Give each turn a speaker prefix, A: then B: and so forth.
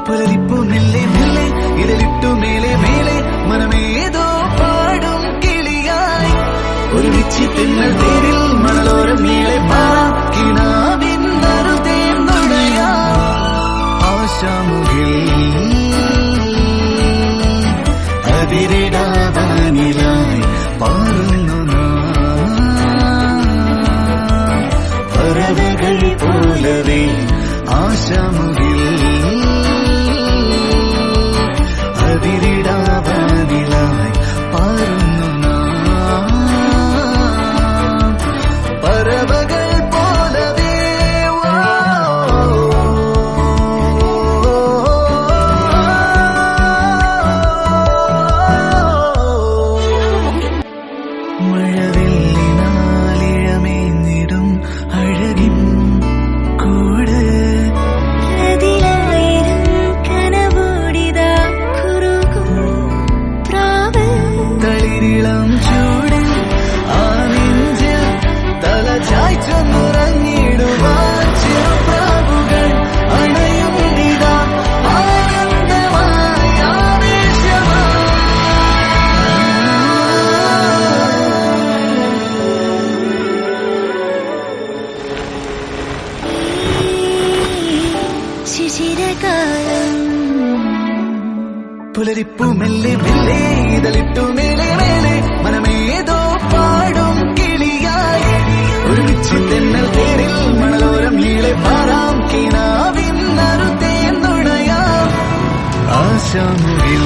A: പുലരിപ്പൂ മെല്ലെ മെല്ലെ ഇതിലിട്ടു മേലെ മേലെ മനമേതോ പാടും കിളിയായി ഒരുമിച്ച് തെന്നൽ തേരിൽ മണലോരം നീളെ പാറാം കിനാവിന്നറുതേ നുണയാം ആശാമുകിൽ അതിരിടാവാനിലായി പാറുന്നു പറവകൾ പോലവേ ആശാമുകിൽ അതിരിടാവാനിലായി പാറുന്നു പറവകൾ പോലവേ മഴവില്ലിനാലിഴമേഞ്ഞിടും അഴകിൻ കൂട് തളിരിളം ചൂടിൽ ആ നെഞ്ചിൽ തല ചായ്ച്ചൊന്നുറങ്ങിടുവാൻ ചെറുപ്രാവുകൾ അണയുന്നിതാ ആനന്ദമായി ആവേശമായി
B: ശിശിരകാലം
A: പുലരിപ്പൂ മെല്ലെ മെല്ലെ ഇതളിട്ടു മേലെ മേലെ മനമേതോ പാടും കിളിയായി ഒരുമിച്ച് തെന്നൽ തേരിൽ മണലോരം നീളെ പാറാം കിനാവിന്നറുതേ നുണയാം ആശാമുകിൽ